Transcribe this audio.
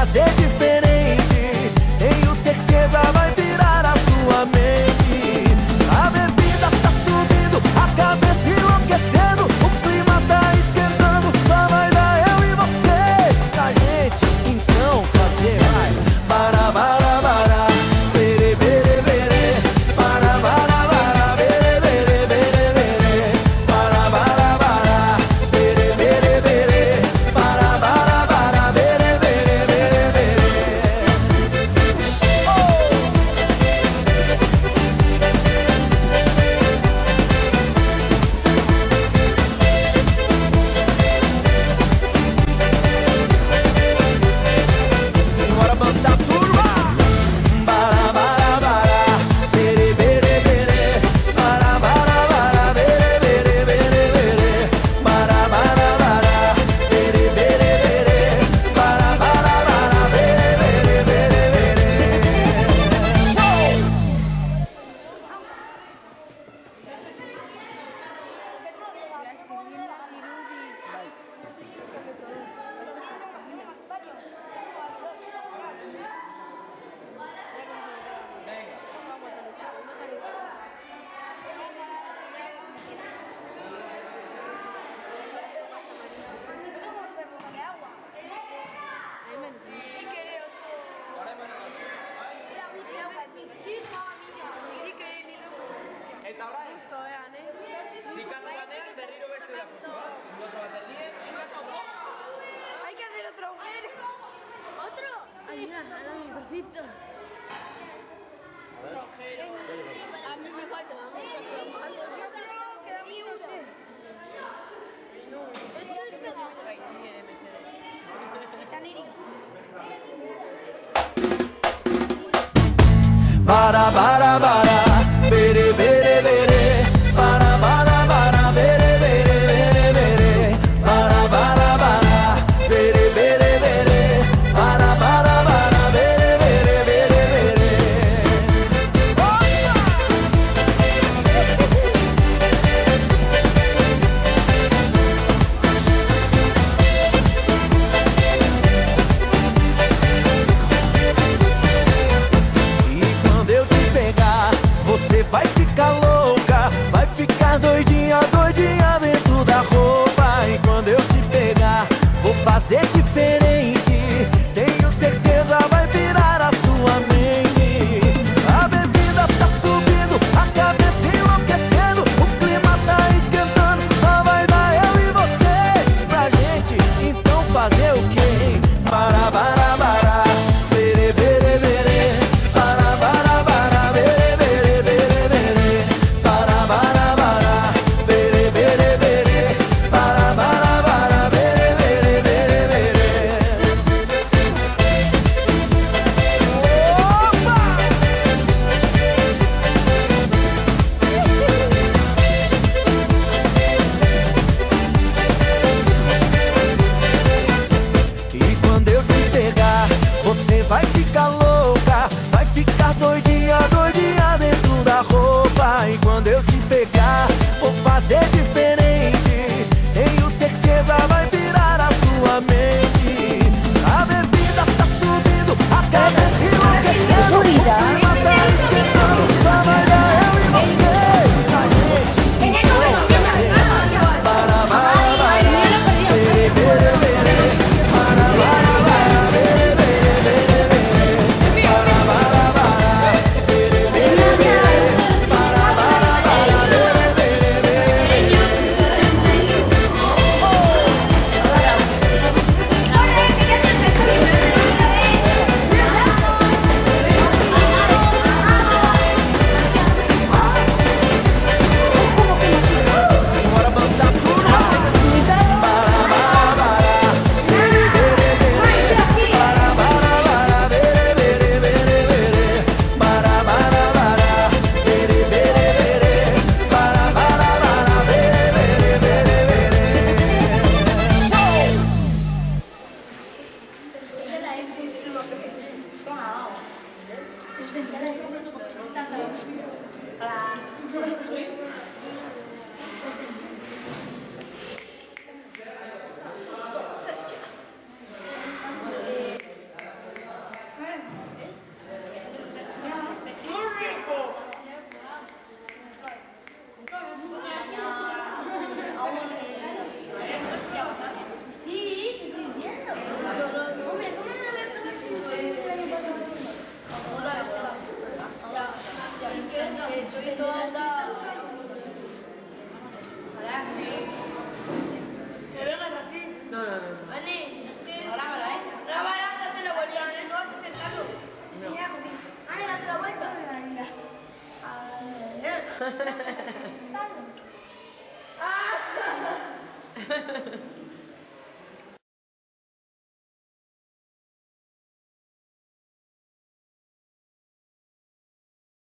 fazer diferente. Tenho certeza vai virar a sua mente. A bebida tá subindo, a cabeça enlouquecendo, o clima tá esquentando, só vai dar eu e você pra gente então fazer. Vai, para, para, para, bere, bere, bere, para, para, para, bere, bere, bere, bere, para, para, para, bere, bere, bere, para, para, para, bere, bere, bere, bere. Simbora avançar, turma! Para, para, para, bere, bere, bere, para, para, para, bere, bere, bere, bere, para, para, para, bere, bere, bere, para, para, para, bere, bere, bere, bere. Eta orain, zikatu batean berriro beste irakurtu, Zingotxo bat erdien. Hay que hacer otro agujero. ¿Otro? Ay, mira, nada, mi cosito. A mí me falta. Yo creo que a mí no sé. Esto es pegado. Para, para, para, bere, bere, bere, para, para, para, bere, bere, bere, bere, para, para, para, bere, bere, bere, para, para, para, bere, bere, bere, bere. E quando eu te pegar, você vai ficar louca, vai ficar doidinha, doidinha dentro da roupa. E quando eu te pegar, vou fazer diferente. Tenho certeza vai virar a sua mente. A bebida tá subindo, a cabeça enlouquecendo, o clima tá esquentando, só vai dar eu e você pra gente então fazer o quê? Para, para, para, bere, bere, bere, para, para, para, bere, bere, bere, bere, para, para, para, bere, bere, bere, para, para, para, bere, bere, bere, bere. Bai.